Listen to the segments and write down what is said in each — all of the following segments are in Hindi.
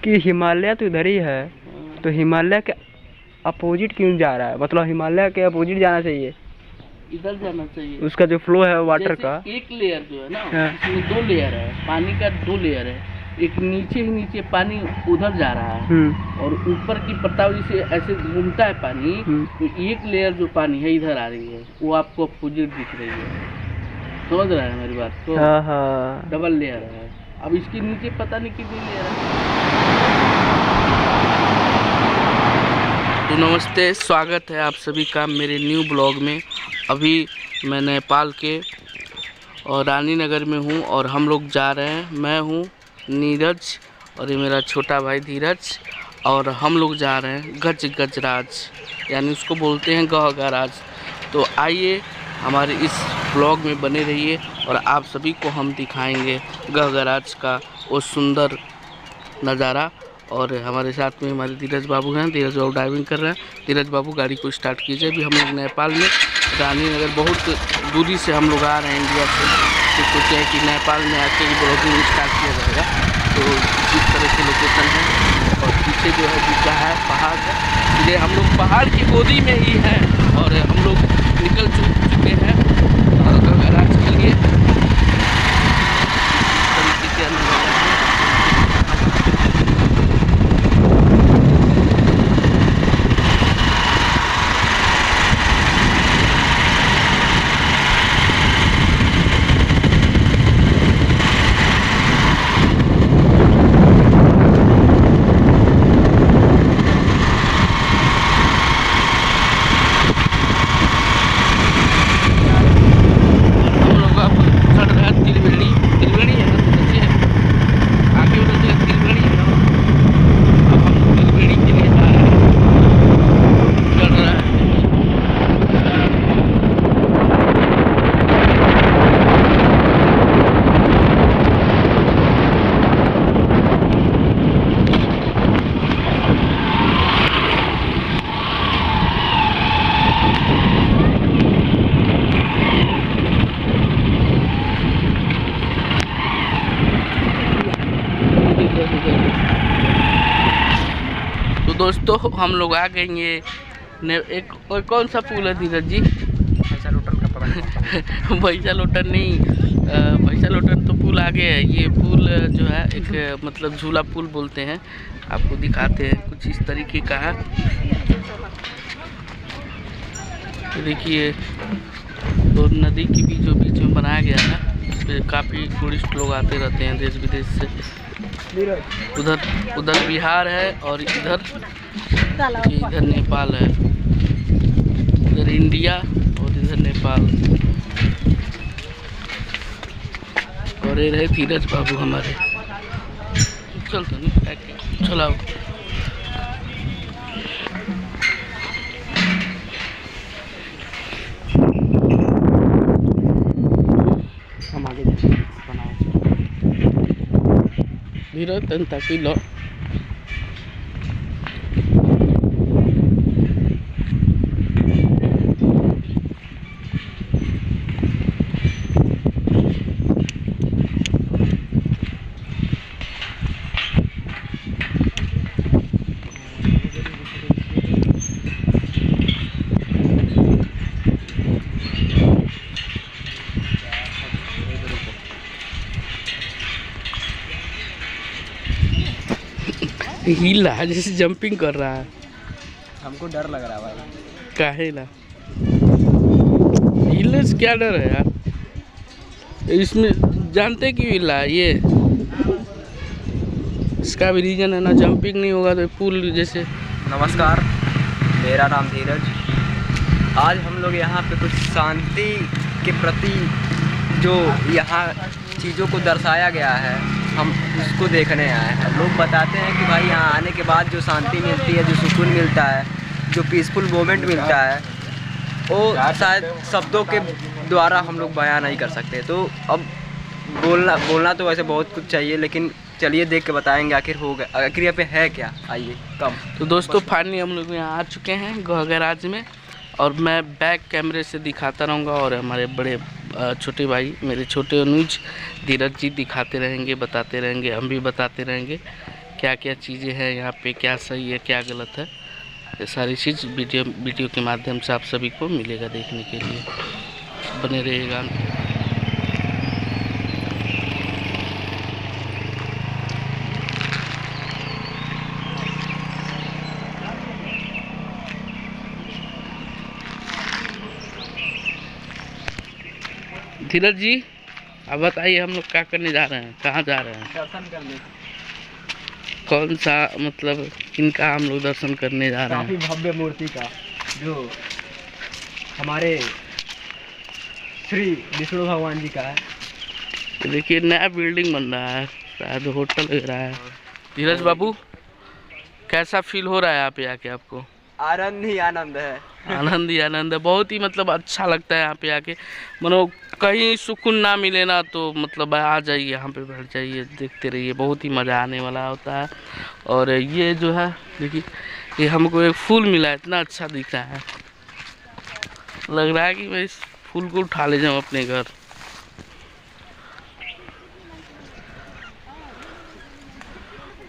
कि हिमालय तो इधर ही है, तो हिमालय के अपोजिट क्यों जा रहा है? मतलब हिमालय के अपोजिट जाना चाहिए, इधर जाना चाहिए। उसका जो फ्लो है वाटर का। एक लेयर जो है ना, इसमें 2 लेयर है, पानी का 2 लेयर है। एक नीचे ही नीचे पानी उधर जा रहा है और ऊपर की प्रताप से ऐसे घूमता है पानी, तो एक लेयर जो पानी है इधर आ रही है, वो आपको अपोजिट दिख रही है। समझ रहा है मेरी बात को? डबल लेयर है। अब इसके नीचे पता नहीं कितनी लेयर है। तो नमस्ते, स्वागत है आप सभी का मेरे न्यू ब्लॉग में। अभी मैं नेपाल के और रानीनगर में हूँ और हम लोग जा रहे हैं। मैं हूँ नीरज और ये मेरा छोटा भाई धीरज, और हम लोग जा रहे हैं गजराज, यानी उसको बोलते हैं गहगराज। तो आइए हमारे इस ब्लॉग में बने रहिए और आप सभी को हम दिखाएंगे गहगराज का वो सुंदर नज़ारा। और हमारे साथ में हमारे धीरज बाबू हैं। धीरज बाबू ड्राइविंग कर रहे हैं। धीरज बाबू गाड़ी को स्टार्ट कीजिए। अभी हम लोग नेपाल में रानीनगर, बहुत दूरी से हम लोग आ रहे हैं इंडिया से, तो सोचे हैं कि नेपाल में आके ब्लॉगिंग स्टार्ट किया जाएगा। तो इस तरह से लोकेशन है और पीछे जो है दिखा है पहाड़ है। इसलिए हम लोग पहाड़ की गोदी में ही हैं और हम लोग निकल चुके हैं गहगराज के लिए। तरीके के अंदर तो दोस्तों हम लोग आ गए। ये एक और कौन सा पुल है धीरज जी? भैंसा लोटन का पता भैंसा लोटन नहीं, भैंसा लोटन तो पुल आगे है। ये पुल जो है एक मतलब झूला पुल बोलते हैं। आपको दिखाते हैं, कुछ इस तरीके का है। देखिए, तो नदी के बीचों बीच में बनाया गया है। इस पर काफ़ी टूरिस्ट लोग आते रहते हैं देश विदेश से। उधर बिहार है और इधर नेपाल है। इधर इंडिया और इधर नेपाल। और ये रहे धीरज बाबू हमारे। चलते नहीं चलाओ। हम आगे बनाओ धीरज तन तक लो। हिल रहा है जैसे जंपिंग कर रहा है। हमको डर लग रहा है भाई। काहे ला हिलने से क्या डर है यार? इसमें जानते क्यों हिल रहा है ये? इसका भी रीजन है ना, जंपिंग नहीं होगा तो पुल जैसे। नमस्कार, मेरा नाम धीरज। आज हम लोग यहाँ पे कुछ शांति के प्रति जो यहाँ चीज़ों को दर्शाया गया है, हम उसको देखने आए हैं। लोग बताते हैं कि भाई यहाँ आने के बाद जो शांति मिलती है, जो सुकून मिलता है, जो पीसफुल मोमेंट मिलता है, वो शायद शब्दों के द्वारा हम लोग बयां नहीं कर सकते। तो अब बोलना तो वैसे बहुत कुछ चाहिए, लेकिन चलिए देख के बताएंगे आखिर यहाँ पे है क्या। आइए कम। तो दोस्तों फाइनली हम लोग यहाँ आ चुके हैं गहगराज में, और मैं बैक कैमरे से दिखाता रहूँगा और हमारे बड़े छोटे भाई, मेरे छोटे अनुज धीरज जी दिखाते रहेंगे, बताते रहेंगे, हम भी बताते रहेंगे क्या क्या चीज़ें हैं यहाँ पे, क्या सही है क्या गलत है, ये सारी चीज़ वीडियो के माध्यम से आप सभी को मिलेगा देखने के लिए। बने रहिएगा। धीरज जी, अब बताइए हम लोग क्या करने जा रहे हैं, कहाँ जा रहे हैं? दर्शन करने। कौन सा मतलब किनका हम लोग दर्शन करने जा रहे काफी हैं? भव्य मूर्ति का, जो हमारे श्री विष्णु भगवान जी का है। देखिए नया बिल्डिंग बन रहा है, शायद होटल लग रहा है। धीरज बाबू, कैसा फील हो रहा है यहाँ पे आके आपको? आनंद ही आनंद है। आनंद ही आनंद है, बहुत ही मतलब अच्छा लगता है यहाँ पे आके। मानो कहीं सुकून ना मिले ना तो मतलब आ जाइए यहाँ पे, बैठ जाइए, देखते रहिए, बहुत ही मज़ा आने वाला होता है। और ये जो है देखिए, ये हमको एक फूल मिला है, इतना अच्छा दिख रहा है, लग रहा है कि मैं इस फूल को उठा ले जाऊँ अपने घर।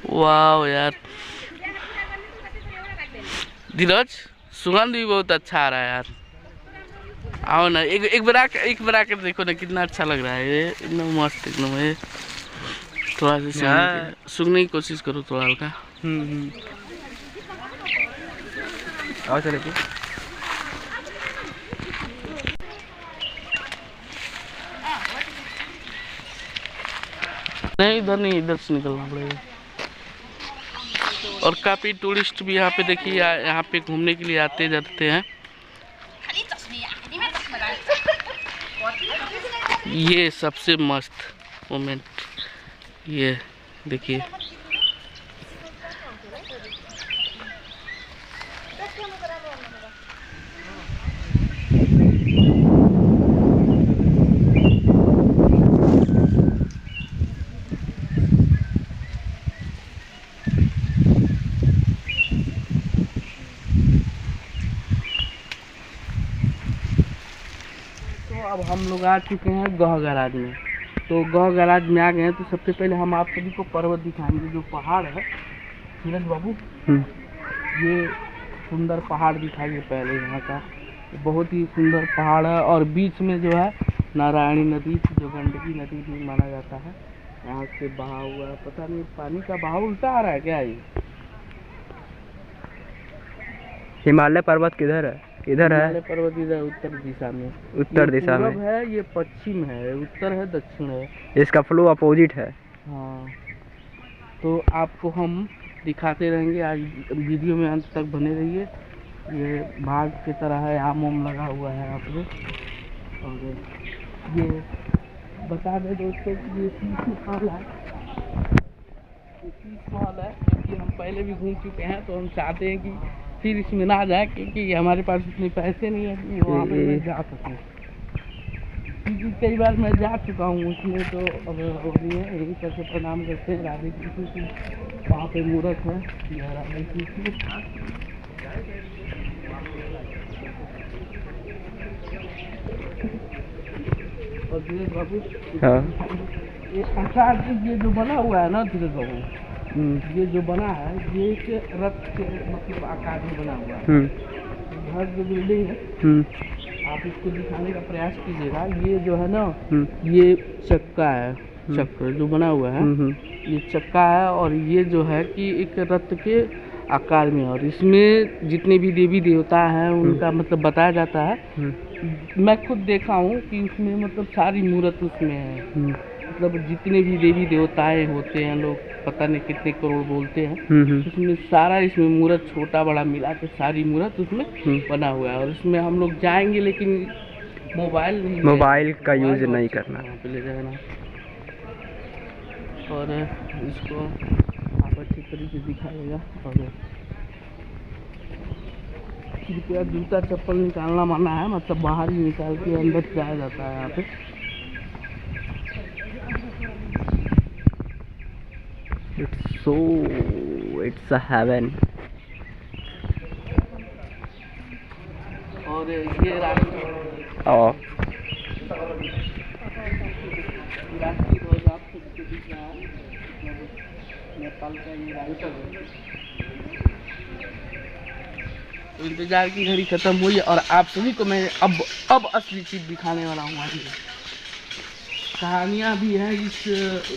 वाह यार धीरज, सुगंध भी बहुत अच्छा आ रहा है यार। आओ ना, एक बार आकर देखो ना, कितना अच्छा लग रहा है ये, एकदम मस्त एकदम। ये थोड़ा सा सूंघने की कोशिश करो, थोड़ा हल्का। आओ चले। नहीं इधर नहीं, इधर से निकलना पड़ेगा। और काफ़ी टूरिस्ट भी यहाँ पे देखिए, यहाँ पे घूमने के लिए आते जाते हैं। ये सबसे मस्त मोमेंट ये देखिए, अब हम लोग आ चुके हैं गह गराज में। तो गह गराज में आ गए हैं, तो सबसे पहले हम आप सभी को पर्वत दिखाएंगे, जो पहाड़ है। धीरज बाबू, ये सुंदर पहाड़ दिखाइए पहले यहाँ का। बहुत ही सुंदर पहाड़ है, और बीच में जो है नारायणी नदी, जो गंडकी नदी भी माना जाता है, यहाँ से बहा हुआ है। पता नहीं पानी का बहाव उल्टा आ रहा है क्या? ये हिमालय पर्वत किधर है? इधर है हिमालय पर्वत, इधर उत्तर दिशा में। उत्तर दिशा में है, ये पश्चिम है, उत्तर है, दक्षिण है, इसका फ्लो अपोजिट है। हाँ, तो आपको हम दिखाते रहेंगे, आज वीडियो में अंत तक बने रहिए। ये बाग की तरह है, आम उम लगा हुआ है यहाँ पे। और ये बता दें दोस्तों कि ये 30 महल है, ये 30 महल है, क्योंकि हम पहले भी घूम चुके हैं, तो हम चाहते हैं कि फिर इसमें ना जाए, क्योंकि हमारे पास इतने पैसे नहीं है कि वहाँ पे मैं जा सकूँ। क्योंकि कई बार मैं जा चुका हूँ उसमें, तो अब होती है यही करके प्रणाम करते हैं राधे कृष्ण की। वहाँ पे मूर्त है, यह राधे कृष्ण। और धीरज बाबू, ये आकार ये जो बना हुआ है ना धीरज बाबू, ये जो बना है, ये एक रथ के मतलब आकार में बना हुआ है। घर जो बिल्डिंग है, आप इसको दिखाने का प्रयास कीजिएगा। ये जो है ना, ये चक्का है, चक्र जो बना हुआ है, ये चक्का है। और ये जो है कि एक रथ के आकार में, और इसमें जितने भी देवी देवता हैं उनका मतलब बताया जाता है। मैं खुद देखा हूँ कि उसमें मतलब सारी मूर्त उसमें है, मतलब जितने भी देवी देवताएं होते हैं, लोग पता नहीं कितने करोड़ बोलते हैं, उसमें सारा इसमें मूर्त छोटा बड़ा मिला के सारी मूर्त उसमें बना हुआ है। और इसमें हम लोग जाएंगे, लेकिन मोबाइल का यूज नहीं करना, ले जाना। और इसको आप अच्छी तरीके से दिखाएगा। और कृपया जूता चप्पल निकालना मना है, मतलब बाहर ही निकाल के अंदर जाया जाता है यहाँ पे। It's a heaven. और ये राष्ट्रीय ध्वज आपको दिख रहा है, नेपाल का ये राइटर है। तो इंतजार की घड़ी खत्म हुई और आप सभी को मैं अब असली चीज दिखाने वाला हूँ। आज कहानियाँ भी हैं इस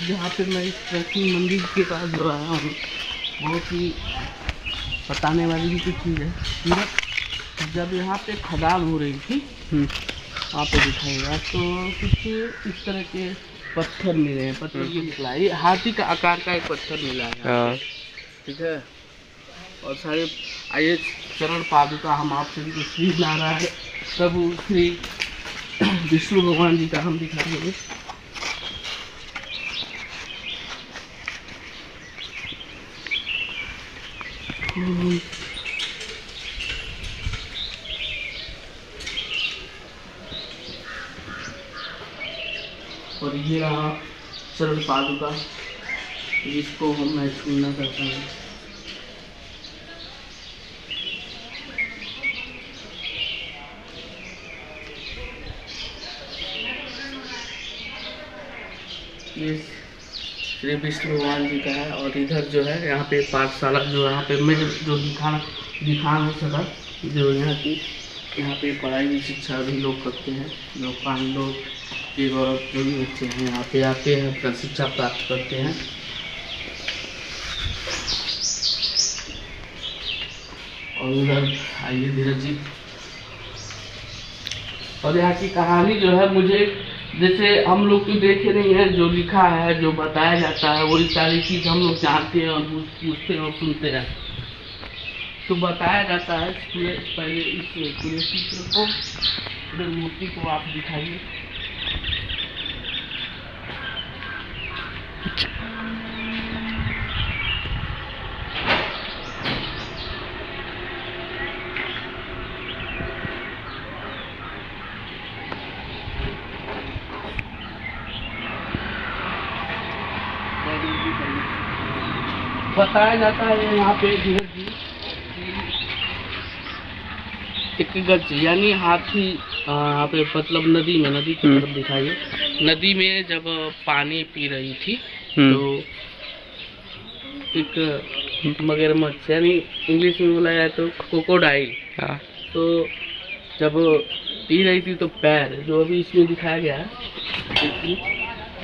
जहाँ पे मैं इस प्राचीन मंदिर के पास जो आया हूँ, बहुत ही बताने वाली भी कुछ चीज़ है। सूरत जब यहाँ पे खदान हो रही थी वहाँ पे दिखाएगा तो कुछ इस तरह के पत्थर मिले हैं, पत्थर भी निकला, ये हाथी का आकार का एक पत्थर मिला है, ठीक है। और सारे आइए चरण पादुका हम आप सभी को श्री नारायण प्रभु श्री विष्णु भगवान जी का हम दिखाएंगे। और ये रहा चरण पादुका, जिसको हम मैं छूना करता हूँ। ये श्री विष्णु भगवान जी का है। और इधर जो है यहाँ पे पाठशाला जो यहाँ पे मैं जो दिखाना है सदा जो यहाँ पे पढ़ाई की शिक्षा भी लोग करते हैं, जो 5 लोग के गौरव जो भी बच्चे हैं यहाँ पे आते हैं, अपना शिक्षा प्राप्त करते हैं। और उधर आइए धीरज जी। और यहाँ की कहानी जो है मुझे, जैसे हम लोग तो देखे नहीं है, जो लिखा है जो बताया जाता है वही सारी चीज़ हम लोग जानते हैं और पूछते हैं और सुनते हैं। तो बताया जाता है पहले इस पूरे चित्र को, मूर्ति को आप दिखाइए। बताया जाता है यहाँ पे धीरज जी एक गज यानी हाथी यहाँ पे मतलब नदी की तरफ दिखाइए। नदी में जब पानी पी रही थी तो एक मगरमच्छ यानी इंग्लिश में बोला जाए तो क्रोकोडाइल, तो जब पी रही थी तो पैर जो अभी इसमें दिखाया गया है,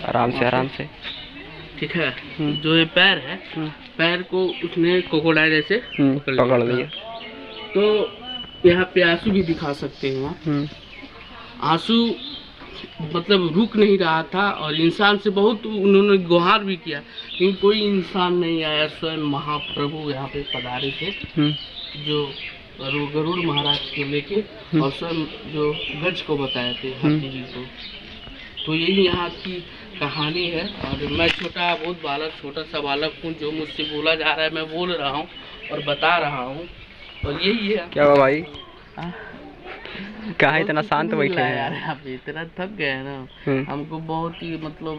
आराम से ठीक है, जो ये पैर है पैर को उसने क्रोकोडाइल ऐसे पकड़ लिया। तो यहाँ पे आंसू भी दिखा सकते हैं। आंसू मतलब रुक नहीं रहा था और इंसान से बहुत उन्होंने गुहार भी किया, लेकिन कोई इंसान नहीं आया। स्वयं महाप्रभु यहाँ पे पधारे थे, जो गरुड़ महाराज को लेके और स्वयं जो गज को बताए थे हाथी जी को। तो यही यहाँ की कहानी है। और मैं छोटा सा बालक हूँ, जो मुझसे बोला जा रहा है मैं बोल रहा हूँ और बता रहा हूँ। और यही है। क्या हुआ भाई, कहाँ इतना शांत बैठे हैं यार? यहाँ पे इतना थक गए हैं ना, हमको बहुत ही मतलब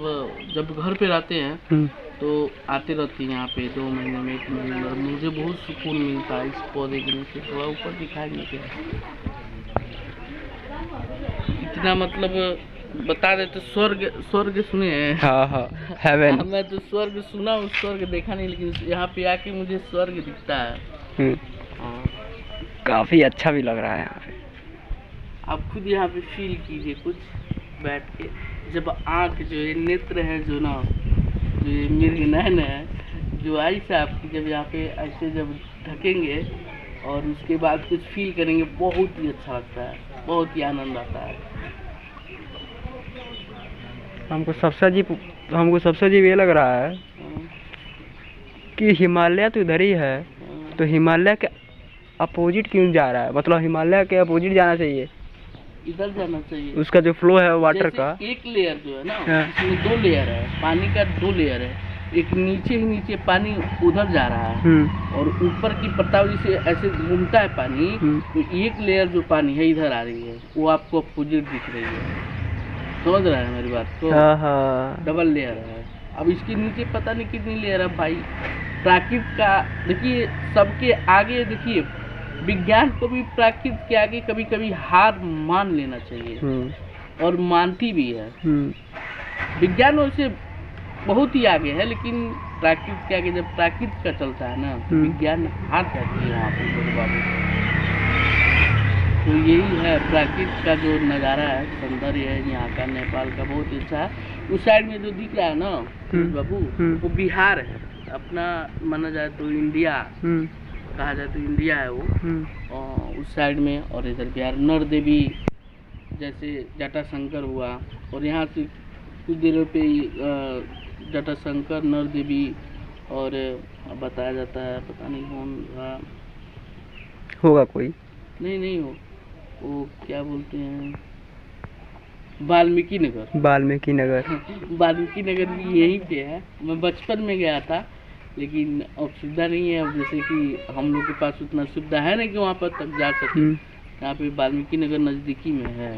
जब घर पे रहते हैं तो आते रहती है यहाँ पे 2 महीने में 1 महीने में, मुझे बहुत सुकून मिलता है इस पौधे के नीचे। थोड़ा ऊपर दिखाएंगे क्या, इतना मतलब बता दे तो स्वर्ग सुने हैं। हाँ हेवन। मैं तो स्वर्ग सुना हूँ, स्वर्ग देखा नहीं, लेकिन यहाँ पे आके मुझे स्वर्ग दिखता है। काफी अच्छा भी लग रहा है यहाँ पे। आप खुद यहाँ पे फील कीजिए कुछ बैठ के, जब आँख जो ये नेत्र है जो ना, जो ये मृगनयन है जो आई से आपकी, जब यहाँ पे ऐसे जब ढकेंगे और उसके बाद कुछ फील करेंगे, बहुत ही अच्छा लगता है, बहुत ही आनंद आता है। हमको सबसे अजीब ये लग रहा है कि हिमालय तो इधर ही है, तो हिमालय के अपोजिट क्यों जा रहा है? मतलब हिमालय के अपोजिट जाना चाहिए, इधर जाना चाहिए। उसका जो फ्लो है वाटर का, एक लेयर जो है ना, इसमें 2 लेयर है, पानी का 2 लेयर है। एक नीचे ही नीचे पानी उधर जा रहा है और ऊपर की प्रतावली से ऐसे घूमता है पानी, तो एक लेयर जो पानी है इधर आ रही है, वो आपको अपोजिट दिख रही है। समझ रहा है मेरी बात? तो डबल लेयर है। अब इसके नीचे पता नहीं कितनी लेयर है भाई। प्राकृतिक का देखिए, सबके आगे देखिए, विज्ञान को भी प्राकृतिक के आगे कभी कभी हार मान लेना चाहिए, और मानती भी है। विज्ञान वैसे बहुत ही आगे है, लेकिन प्राकृत क्या कि जब प्राकृत का चलता है ना तो विज्ञान हार जाती है वहाँ पे मेरे बाबू। तो यही है प्राकृत का जो नज़ारा है, सौंदर्य है यहाँ का, नेपाल का बहुत अच्छा है। उस साइड में जो दिख रहा है ना बाबू, वो बिहार है अपना, माना जाए तो इंडिया कहा जाए तो इंडिया है वो। और उस साइड में, और इधर बिहार नर देवी जैसे जटाशंकर हुआ, और यहाँ से कुछ देर पे जटाशंकर नर देवी, और बताया जाता है पता नहीं कौन होगा कोई, नहीं हो, वो क्या बोलते हैं, वाल्मीकि नगर। वाल्मीकि नगर वाल्मीकि नगर भी यहीं पे है। मैं बचपन में गया था, लेकिन अब सुविधा नहीं है। अब जैसे कि हम लोग के पास उतना सुविधा है नहीं कि वहाँ पर तक जा सके। यहाँ पे वाल्मीकि नगर नज़दीकी में है।